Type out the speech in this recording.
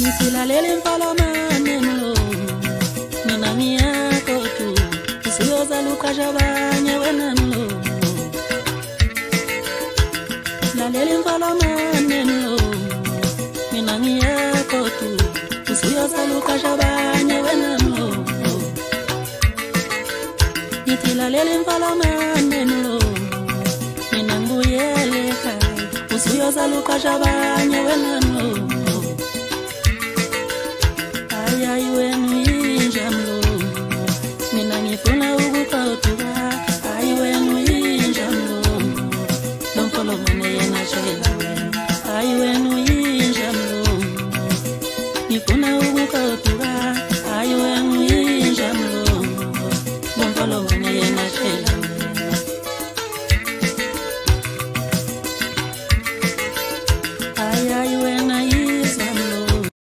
Nisilalele mfalamaneno Ninamia kotu Usiyoza luka jabanye wenano Lalele mfalamaneno Ninamia kotu Usiyoza luka jabanye wenano Nitilalele mfalamaneno Ninanguyeleka Usiyoza luka jabanye wenano Ay wenu injamlo Ninangifuna ukukautuka Ay wenu injamlo Don't follow me yena chelewe Ay wenu injamlo Nifuna ukukautuka Ay wenu